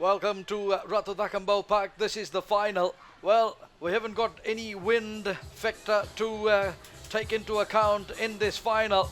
Welcome to Ratu Cakobau Park. This is the final. Well, we haven't got any wind factor to take into account in this final.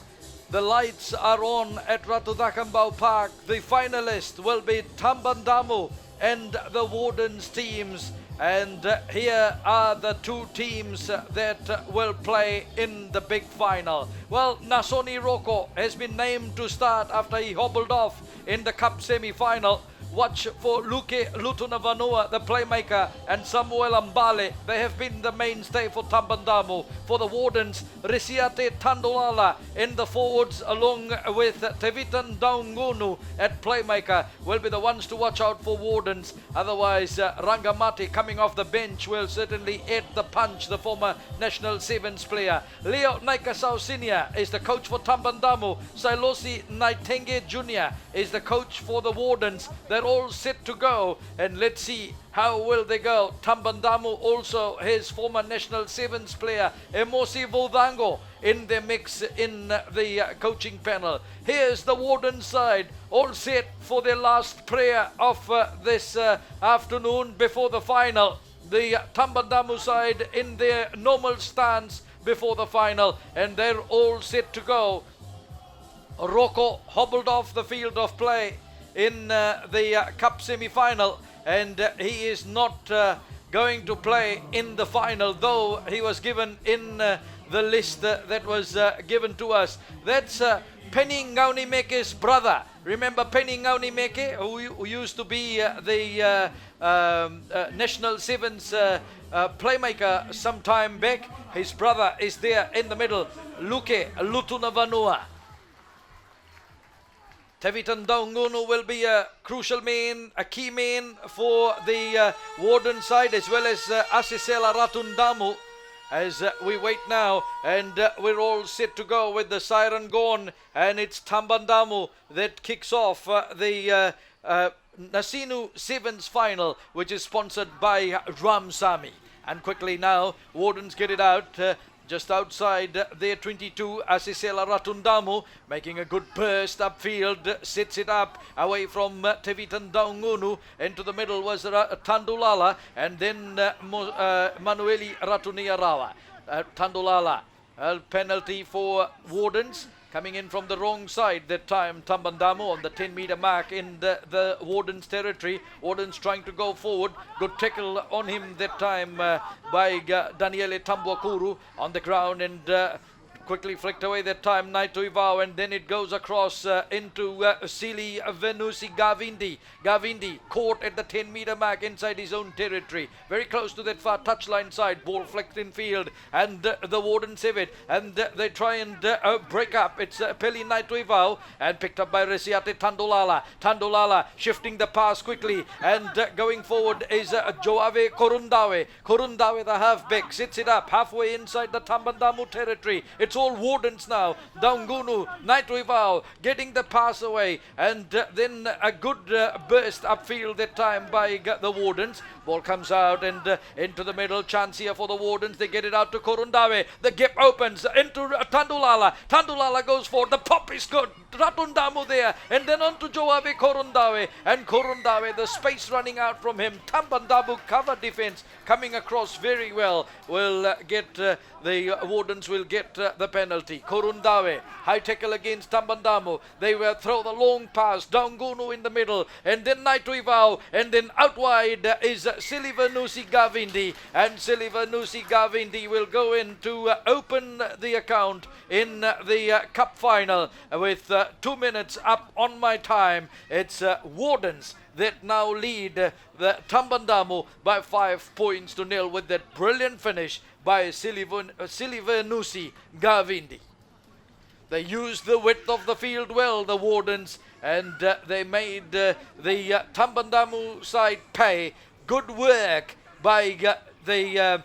The lights are on at Ratu Cakobau Park. The finalists will be Tabadamu and the Wardens teams. And here are the two teams that will play in the big final. Well, Nausori Roko has been named to start after he hobbled off in the cup semi-final. Watch for Luke Lutunavanua, the playmaker, and Samuela Bale. They have been the mainstay for Tabadamu. For the Wardens, Tadulala in the forwards along with Tabadamu at playmaker will be the ones to watch out for Wardens. Otherwise, Rangamati coming off the bench will certainly add the punch, the former National Sevens player. Leo Naikasau Senior is the coach for Tabadamu. Sailosi Naitenge Jr. is the coach for the Wardens. They're all set to go, and let's see how will they go. Tabadamu also his former National Sevens player Emosi Vodango in their mix in the coaching panel. Here's the Warden side, all set for their last prayer of this afternoon before the final. The Tabadamu side in their normal stance before the final, and they're all set to go. Roko hobbled off the field of play in the cup semi-final, and he is not going to play in the final, though he was given in the list that was given to us. That's Penny Ngaunimeke's brother. Remember Penny Ngaunimeke, who used to be the National Sevens playmaker some time back? His brother is there in the middle, Luke Lutunavanua. Tabadamu will be a crucial man, a key man for the Warden side, as well as Asesela Ratundamu, as we wait now, and we're all set to go with the siren gone, and it's Tabadamu that kicks off the Nasinu Sevens final, which is sponsored by Ram Sami. And quickly now, Wardens get it out. Just outside their 22, Asesela Ratundamu making a good burst upfield, sets it up away from Tabadamu. Into the middle was Tadulala, and then Manueli Ratuniarawa. Tadulala, a penalty for Wardens. Coming in from the wrong side that time, Tabadamu on the 10-meter mark in the Wardens territory. Wardens trying to go forward. Good tackle on him that time by Daniele Tambuakuru on the ground, and quickly flicked away that time Naituivao, and then it goes across into Silivenusi Gavidi. Gavidi caught at the 10-meter mark inside his own territory, very close to that far touchline side. Ball flicked in field, and the Wardens have it, and they try and break up. It's Peli Naituivao, and picked up by Resiate Tadulala. Tadulala shifting the pass quickly, and going forward is Joave Korundawe. Korundawe, the halfback, sits it up halfway inside the Tabadamu territory. It's all Wardens now. Daungunu, Naituivao getting the pass away, and then a good burst upfield that time by the Wardens. Ball comes out and into the middle. Chance here for the Wardens. They get it out to Korundawe. The gap opens into Tadulala. Tadulala goes forward. The pop is good. Ratundamu there, and then on to Joave Korundawe, and Korundawe, the space running out from him. Tabadamu cover defense coming across very well. Will get the Wardens will get the penalty. Korundawe, high tackle against Tabadamu. They will throw the long pass. Daungunu in the middle, and then Naituivao, and then out wide is Silivenusi Gavidi, and Silivenusi Gavidi will go in to open the account in the cup final with 2 minutes up on my time. It's Wardens that now lead the Tabadamu by 5 points to nil with that brilliant finish by Silivenusi Gavidi. They used the width of the field well, the Wardens, and they made the Tabadamu side pay. Good work by the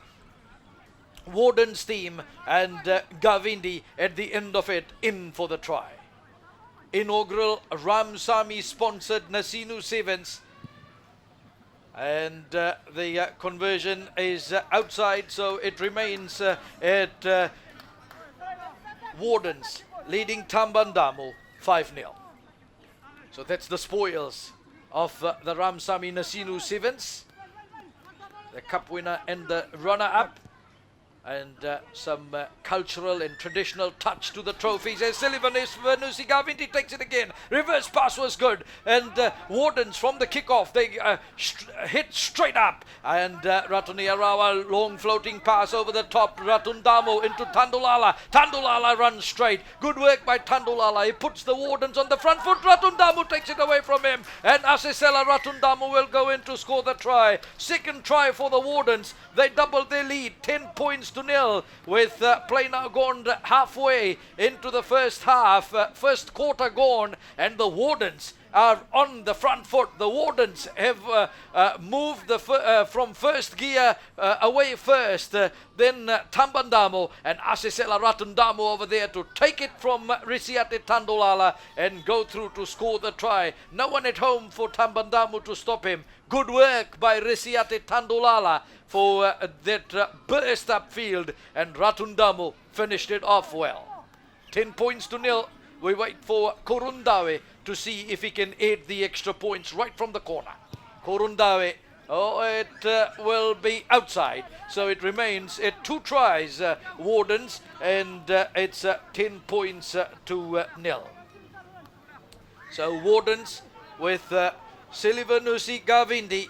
Wardens team, and Gavidi at the end of it in for the try. Inaugural Ram Sami sponsored Nasinu Sevens, and the conversion is outside, so it remains at Wardens leading Tabadamu 5-0. So that's the spoils of the Ram Sami Nasinu Sevens, the cup winner and the runner-up. And some cultural and traditional touch to the trophies as Silivenusi Gavidi takes it again. Reverse pass was good, and Wardens from the kickoff, they hit straight up, and Ratu long floating pass over the top. Tabadamu into Tadulala. Tadulala runs straight. Good work by Tadulala. He puts the Wardens on the front foot. Tabadamu takes it away from him, and Asesela Tabadamu will go in to score the try. Second try for the Wardens. They doubled their lead, 10 points to nil, with play now gone halfway into the first half, first quarter gone, and the Wardens are on the front foot. The Wardens have moved from first gear away first, then Tabadamu and Asesela Tabadamu over there to take it from Tadulala and go through to score the try. No one at home for Tabadamu to stop him. Good work by Tadulala for that burst upfield, and Tabadamu finished it off well. 10 points to nil. We wait for Korundawe to see if he can aid the extra points right from the corner. Korundawe, it will be outside, so it remains at 2 tries, Wardens, and it's 10 points to nil. So Wardens with Silivenusi Gavidi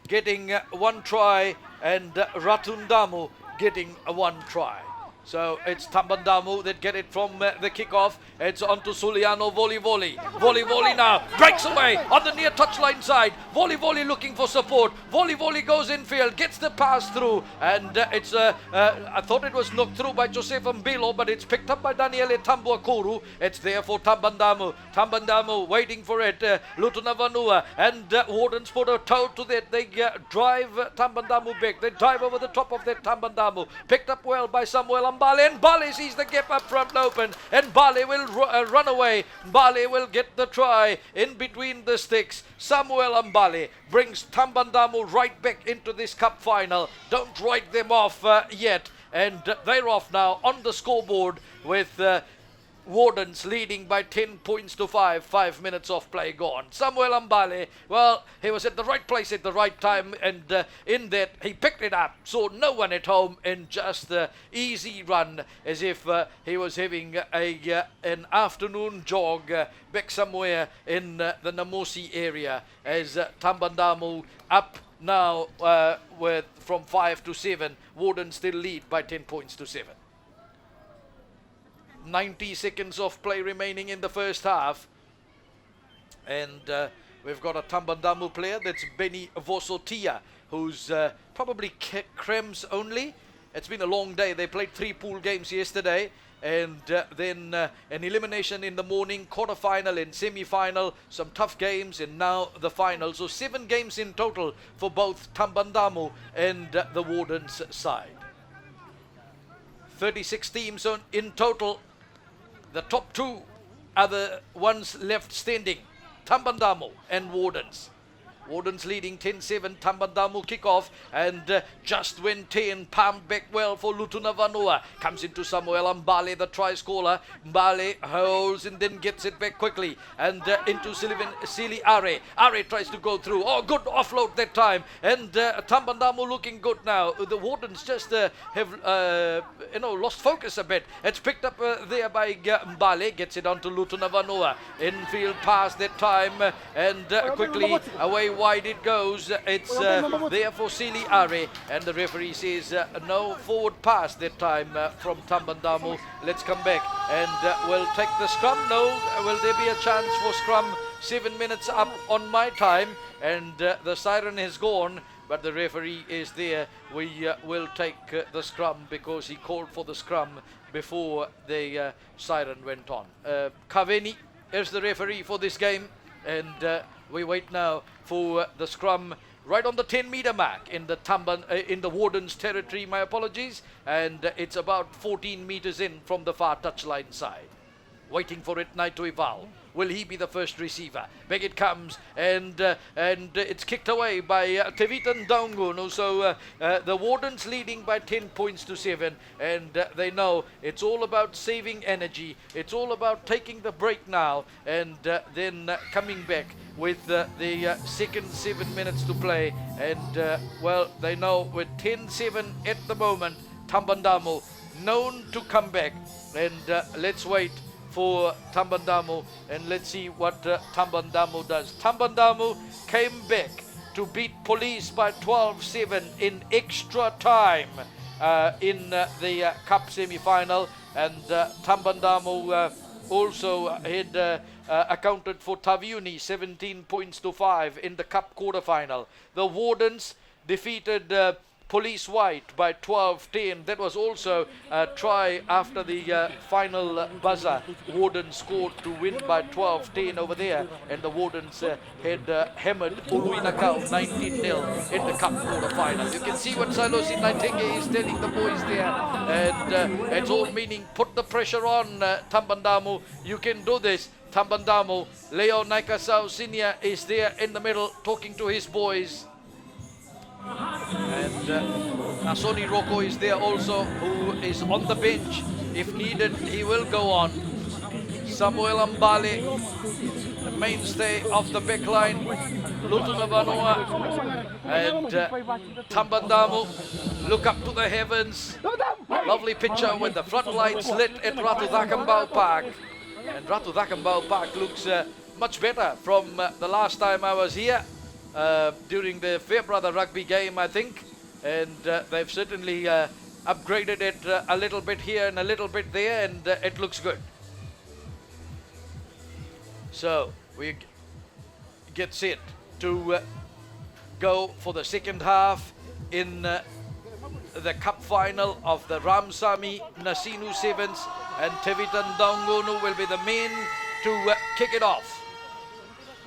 getting 1 try, and Tabadamu getting 1 try. So it's Tabadamu that get it from the kickoff. It's on to Suliano Volley. Volley now. Breaks away on the near touchline side. Volley looking for support. Volley goes infield. Gets the pass through. And it's, I thought it was knocked through by Joseph Mbilo, but it's picked up by Daniele Tambuakuru. It's there for Tabadamu. Tabadamu waiting for it. Lutuna Vanua. And Wardens put a toe to that. They drive Tabadamu back. They dive over the top of that Tabadamu. Picked up well by Samuela Bale, and Bale sees the gap up front open, and Bale will run away. Bale will get the try in between the sticks. Samuela Bale brings Tabadamu right back into this cup final. Don't write them off yet, and they're off now on the scoreboard with Wardens leading by 10 points to 5. 5 minutes of play gone. Samuela Bale, well, he was at the right place at the right time, and in that he picked it up. So no one at home, in just easy run, as if he was having an afternoon jog back somewhere in the Nausori area, as Tabadamu up now with from 5 to 7. Wardens still lead by 10 points to 7. 90 seconds of play remaining in the first half, and we've got a Tabadamu player, that's Benny Vosotia, who's probably crems only. It's been a long day. They played 3 pool games yesterday, and then an elimination in the morning, quarter-final and semi-final, some tough games, and now the final. So 7 games in total for both Tabadamu and the Wardens side. 36 teams in total. The top 2 are the ones left standing, Tabadamu and Wardens. Wardens leading 10-7, Tabadamu kickoff, and just when 10, palmed back well for Lutuna Vanua. Comes into Samuela Bale, the try scorer. Bale holds and then gets it back quickly, and into Sili Are. Are tries to go through. Oh, good offload that time, and Tabadamu looking good now. The Wardens just have lost focus a bit. It's picked up there by Bale, gets it onto Lutuna Vanua. Infield pass that time, and quickly away wide it goes. It's there for Sili Are, and the referee says no forward pass that time from Tabadamu. Let's come back, and we'll take the scrum. No, will there be a chance for scrum? 7 minutes up on my time, and the siren has gone, but the referee is there. We will take the scrum because he called for the scrum before the siren went on. Kaveni is the referee for this game, and we wait now for the scrum right on the 10-meter mark in the Wardens territory, my apologies, and it's about 14 meters in from the far touchline side. Waiting for it, Naituival. Will he be the first receiver? Back it comes, and it's kicked away by beatingTabadamu. So the Wardens leading by 10 points to 7, and they know it's all about saving energy. It's all about taking the break now, and then coming back with the second 7 minutes to play. And well, they know with 10-7 at the moment, Tabadamu known to come back. And let's wait for Tabadamu, and let's see what Tabadamu does. Tabadamu came back to beat Police by 12-7 in extra time in the Cup semi-final, and Tabadamu also had accounted for Taviuni 17 points to 5 in the Cup quarter-final. The Wardens defeated Police White by 12-10. That was also a try after the final buzzer. Wardens scored to win by 12-10 over there, and the Wardens had hammered Uluinakau 19-0 in the Cup quarter-final. You can see what Salosi Naitenge is telling the boys there, and it's all meaning put the pressure on Tabadamu. You can do this. Tabadamu, Leo Naikasau Senior is there in the middle talking to his boys. And Nausori Roko is there also, who is on the bench. If needed, he will go on. Samuela Bale, the mainstay of the back line. Lutuna Vanua and Tabadamu look up to the heavens. Lovely picture when the floodlights lit at Ratu Cakobau Park. And Ratu Cakobau Park looks much better from the last time I was here. During the Fairbrother rugby game, I think, and they've certainly upgraded it a little bit here and a little bit there, and it looks good. So we get set to go for the second half in the cup final of the Ram Sami Nasinu Sevens, and beatingTabadamu will be the men to kick it off.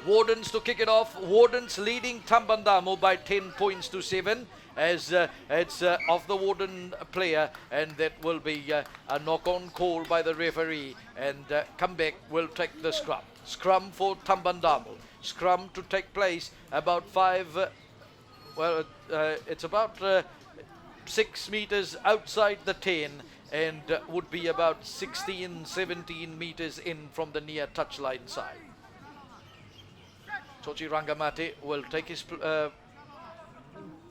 Wardens to kick it off. Wardens leading Tabadamu by 10 points to 7, as it's of the Warden player, and that will be a knock-on call by the referee, and comeback will take the scrum. Scrum for Tabadamu. Scrum to take place about it's about 6 meters outside the 10, and would be about 16-17 meters in from the near touchline side. Tochi Rangamate will take his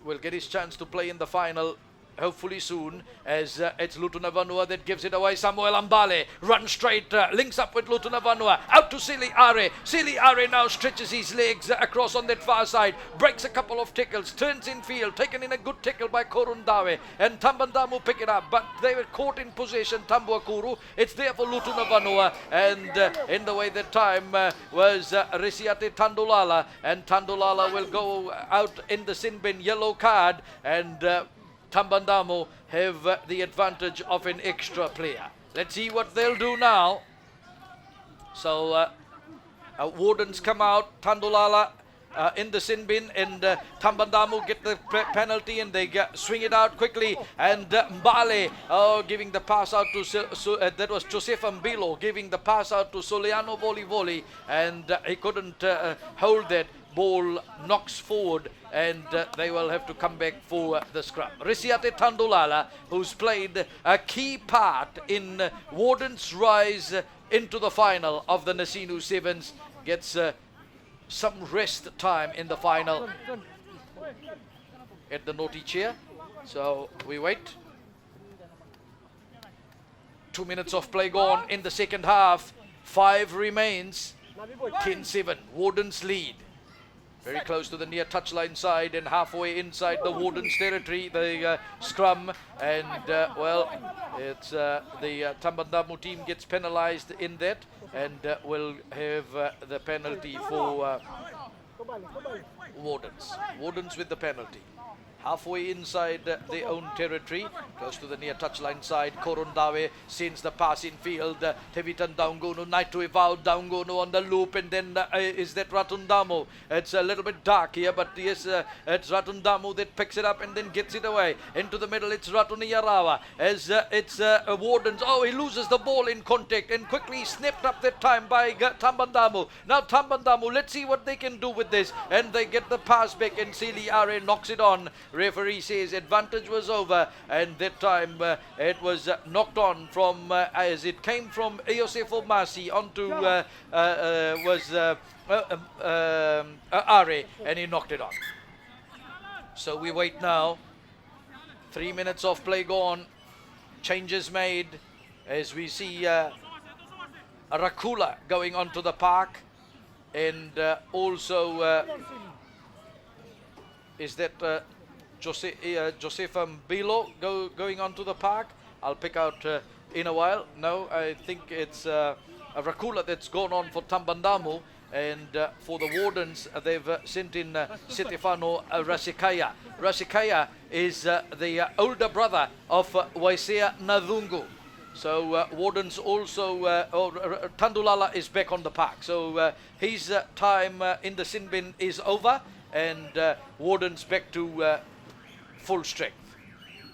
will get his chance to play in the final hopefully soon, as it's Lutuna Vanua that gives it away. Samuela Bale runs straight, links up with Lutuna Vanua, out to Sili Are. Sili Are now stretches his legs across on that far side, breaks a couple of tackles, turns in field, taken in a good tackle by Korundawe, and Tabadamu pick it up, but they were caught in possession. Tambuakuru, it's there for Lutuna Vanua, and in the way that time was Resiate Tadulala, and Tadulala will go out in the sin bin, yellow card, and Tabadamu have the advantage of an extra player. Let's see what they'll do now. So Wardens come out, Tadulala in the sin bin, and Tabadamu get the penalty, and they swing it out quickly, and Mbale giving the pass out to that was Joseph Mbilo giving the pass out to Soliano Voli, and he couldn't hold that. Ball knocks forward, and they will have to come back for the scrum. Resiate Tadulala, who's played a key part in Warden's rise into the final of the Nasinu Sevens, gets some rest time in the final at the naughty chair. So we wait. 2 minutes of play gone in the second half. 5 remains. 10-7. Wardens lead. Very close to the near touchline side and halfway inside the Warden's territory, the scrum, and well, it's the Tabadamu team gets penalized in that, and will have the penalty for Wardens. Wardens with the penalty. Halfway inside their own territory, close to the near touchline side. Korundawe sends the pass in field. Tevitan Daungunu, Naitu Ivao, Daungunu on the loop, and then is that Ratundamu? It's a little bit dark here, but yes, it's Ratundamu that picks it up and then gets it away. Into the middle, it's Ratuniyarawa. As it's Wardens. Oh, he loses the ball in contact and quickly snapped up that time by Tambandamu. Now Tambandamu, let's see what they can do with this. And they get the pass back, and Sili Are knocks it on. Referee says advantage was over, and that time it was knocked on from as it came from Yosefo Masi onto Are, and he knocked it on. So we wait now. 3 minutes of play gone. Changes made as we see Rakula going onto the park, and also is that Josefa Bilo going onto the park. I'll pick out in a while. No, I think it's a Rakula that's gone on for Tambandamu, and for the Wardens they've sent in Setefano Rasikaya. Rasikaya is the older brother of Waisea Nadungu. So Wardens also, Tadulala is back on the park. So his time in the sin bin is over, and Wardens back to full strength.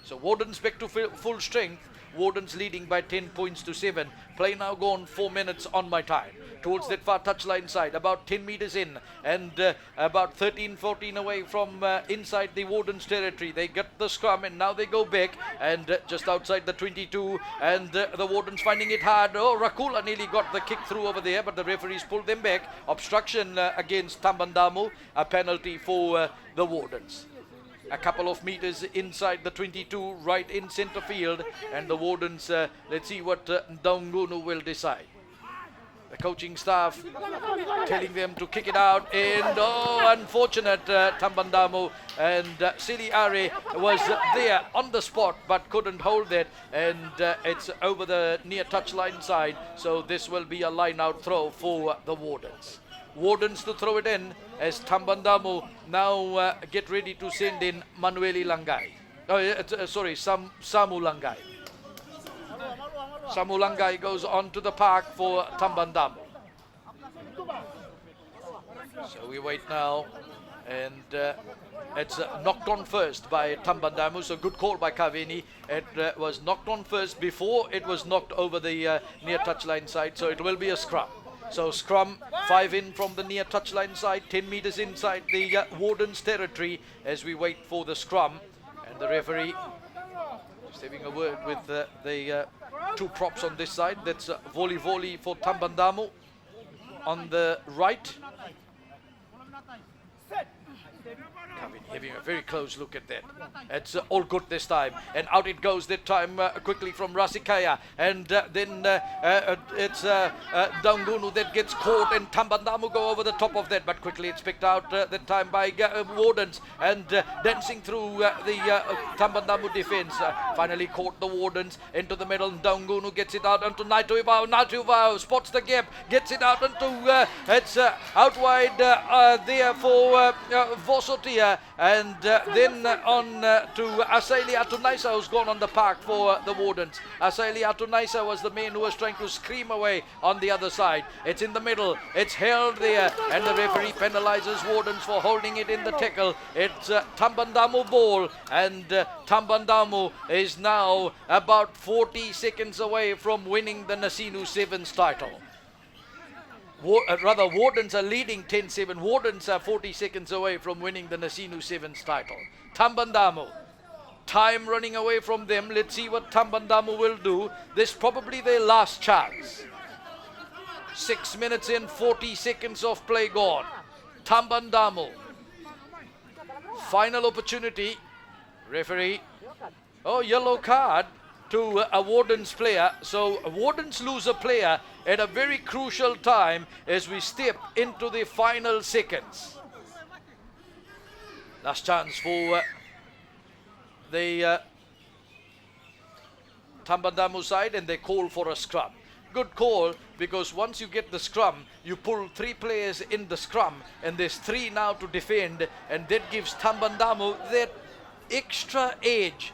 So Wardens back to full strength. Wardens leading by 10 points to 7. Play now gone 4 minutes on my time. Towards that far touchline side, about 10 meters in, and about 13-14 away from inside the Wardens territory. They get the scrum, and now they go back, and just outside the 22, and the Wardens finding it hard. Oh, Rakula nearly got the kick through over there, but the referees pulled them back. Obstruction against Tambandamu, a penalty for the Wardens. A couple of meters inside the 22, right in center field, and the Wardens, let's see what Daungunu will decide. The coaching staff telling them to kick it out, and unfortunate Tambandamu, and Sili Are was there on the spot but couldn't hold that, and it's over the near touchline side, so this will be a line out throw for the Wardens. Wardens to throw it in as Tambandamu now get ready to send in Manueli Langai. Samu Langai. Samu Langai goes on to the park for Tambandamu. So we wait now, and it's knocked on first by Tambandamu, so good call by Kavini. It was knocked on first before it was knocked over the near touchline side, so it will be a scrum. So scrum, 5 in from the near touchline side, 10 meters inside the Wardens territory as we wait for the scrum. And the referee just having a word with the two props on this side. That's volley for Tambandamu on the right. Having a very close look at that. It's all good this time, and out it goes that time quickly from Rasikaya, and then it's Daungunu that gets caught, and Tambandamu go over the top of that, but quickly it's picked out that time by Wardens, and dancing through the Tambandamu defense, finally caught the Wardens into the middle. Daungunu gets it out onto Naituvao spots the gap, gets it out onto it's out wide there for Vosotia, and then on to Aseli Atunaisa, who's gone on the park for the Wardens. Aseli Atunaisa was the man who was trying to scream away on the other side. It's in the middle, it's held there, and the referee penalizes Wardens for holding it in the tackle. It's Tambandamu ball, and Tambandamu is now about 40 seconds away from winning the Nasinu Sevens title. Wardens are leading 10-7. Wardens are 40 seconds away from winning the Nasinu Sevens title. Tambandamu, time running away from them. Let's see what Tambandamu will do. This is probably their last chance. 6 minutes in, 40 seconds of play gone. Tambandamu, final opportunity. Referee, yellow card to a Wardens player. So Wardens lose a player at a very crucial time as we step into the final seconds. Last chance for the Tambandamu side, and they call for a scrum. good call, because once you get the scrum, you pull 3 players in the scrum, and there's 3 now to defend, and that gives Tabadamu that extra edge.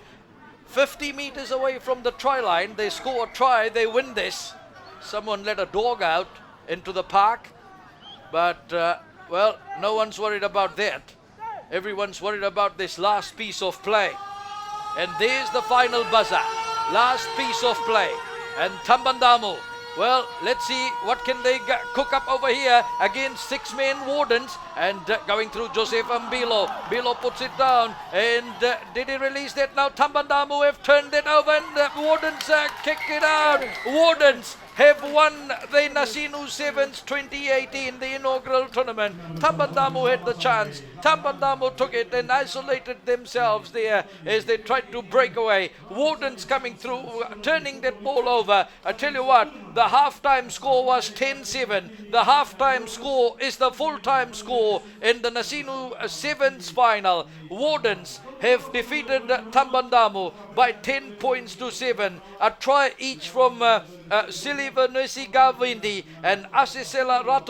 50 meters away from the try line, they score a try, they win this. Someone let a dog out into the park, but well, no one's worried about that. Everyone's worried about this last piece of play. And there's the final buzzer. Last piece of play. And Tabadamu, well, let's see what can they cook up over here against 6 men Wardens, and going through Joseph and Bilo puts it down, and did he release that now? Tabadamu have turned it over, and Wardens kick it out. Wardens have won the Nasinu Sevens 2018, the inaugural tournament. Tabadamu had the chance. Tabadamu took it and isolated themselves there as they tried to break away. Wardens coming through, turning that ball over. I tell you what, the halftime score was 10-7. The halftime score is the full-time score in the Nasinu Sevens final. Wardens have defeated Tabadamu by 10 points to 7. A try each from Silivenusi Gavidi and Asesela Ratu.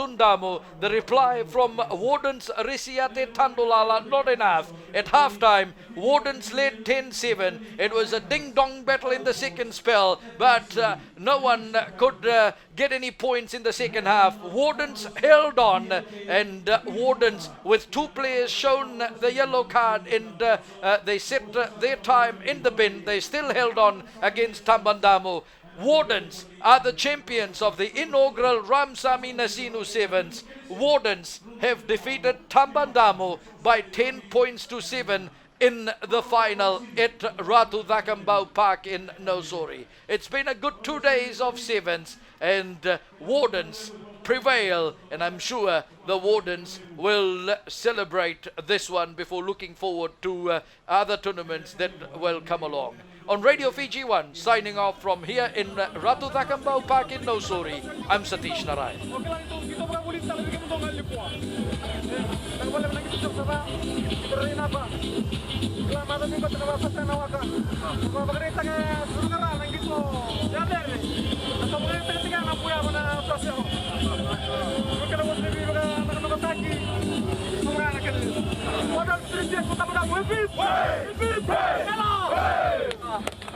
The reply from Wardens Risiate Tadulala, not enough. At halftime, Wardens led 10-7. It was a ding-dong battle in the second spell, but no one could get any points in the second half. Wardens held on, and Wardens, with 2 players shown the yellow card, and they set their time in the bin. They still held on against Tabadamu. Wardens are the champions of the inaugural Ram Sami Nasinu Sevens. Wardens have defeated Tabadamu by 10 points to 7 in the final at Ratu Cakobau Park in Nausori. It's been a good 2 days of sevens, and Wardens prevail, and I'm sure the Wardens will celebrate this one before looking forward to other tournaments that will come along. On Radio Fiji 1, signing off from here in Ratu Cakobau Park in Nausori, I'm Satish Narayan.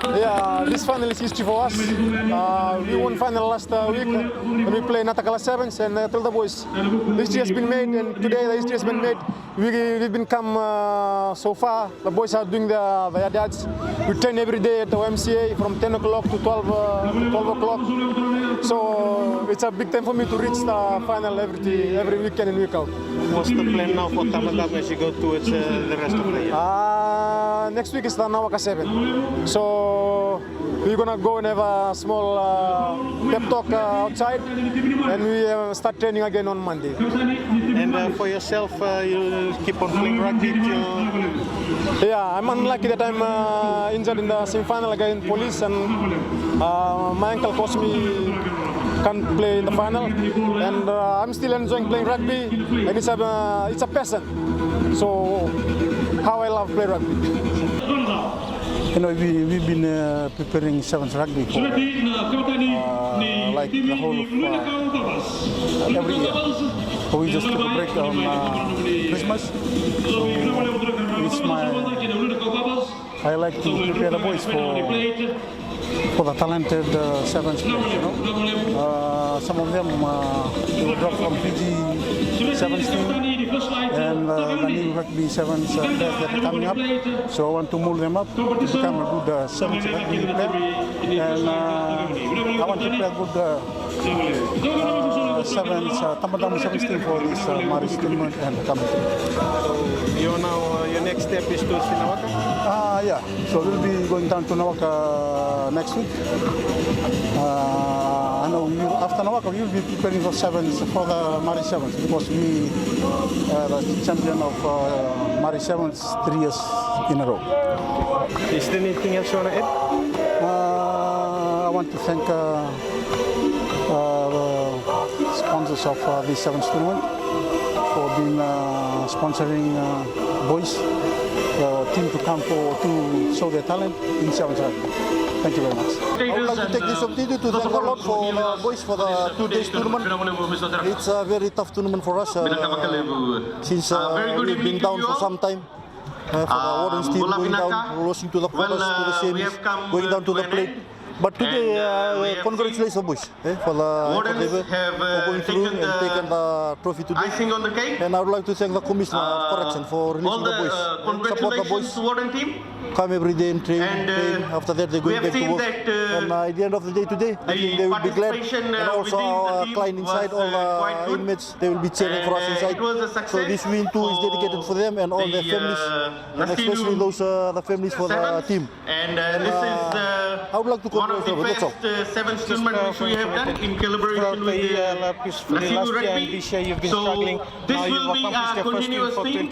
Yeah, this final is history for us. We won final last week when we played Natakala Sevens, and I told the boys, history has been made, and today the history has been made. We've been come so far. The boys are doing their dads. We train every day at the YMCA from 10 o'clock to 12 o'clock. So it's a big time for me to reach the final every weekend and week out. What's the plan now for Tabadamu as you go towards the rest of the year? Next week is the Nawaka 7. So we're gonna go and have a small pep talk outside, and we start training again on Monday. And for yourself, you keep on playing rugby till... Yeah, I'm unlucky that I'm injured in the semi-final against Police, and my ankle cost me can't play in the final, and I'm still enjoying playing rugby, and it's a passion. So how I love playing rugby. You know, we've been preparing sevens rugby for like the whole of every year. So we just took a break on Christmas. So I like to prepare the boys for the talented sevens players, you know. Some of them they were dropped from Fiji sevens team, and the new rugby sevens players that are coming up. So I want to mold them up to become a good sevens rugby player, and I want to play a good sevens Tabadamu sevens team for this Maris tournament and coming. So you now your next step is to Nawaka? Yeah. So we'll be going down to Nawaka next week. I know after Nawaka we will be preparing for sevens for the Maris sevens, because we are the champion of Maris sevens 3 years in a row. Is there anything else you want to add? I want to thank the sponsors of this sevens tournament. for being sponsoring boys, team to come to show their talent in 7th rugby. Thank you very much. I would like to take this opportunity to thank a lot for the boys for the 2 days tournament. It's a very tough tournament for us since we've been down for some time. For the Wardens team going down, losing to the quarters, to the semis, going down to the plate. But today, congratulations boys for going through and taking the trophy today. And I would like to thank the Commissioner of Correction for releasing the boys. Support the boys. Come every day and train. After that, they're going back to work. And at the end of the day today, I think they will be glad. And also our client inside, all the inmates, they will be cheering for us inside. So this win too is dedicated for them and all their families, and especially those the families for the team. And I would like to congratulate them. That's all. Seventh tournament which we have done in collaboration with Nasinu Rugby. This year you've been So struggling. this Now will be a continuous thing.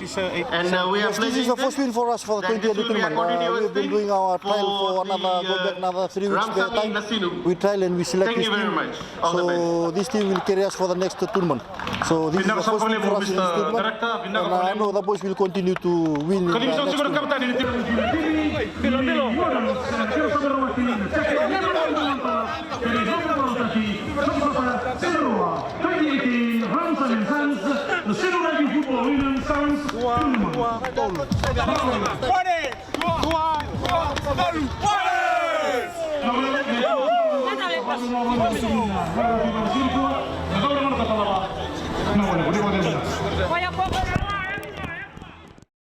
And we are This is the first win for us for the 20th tournament. We've been doing our trial for another 3 weeks Ram per Sami time. Nasinu. We trial and we select Thank this you very team. much. All the So this team will carry us for the next tournament. So this is the first win for us in this tournament. And I know the boys will continue to win in the next tournament. Ram Sami Nasinu Rugby Football Union Sounds Wardens!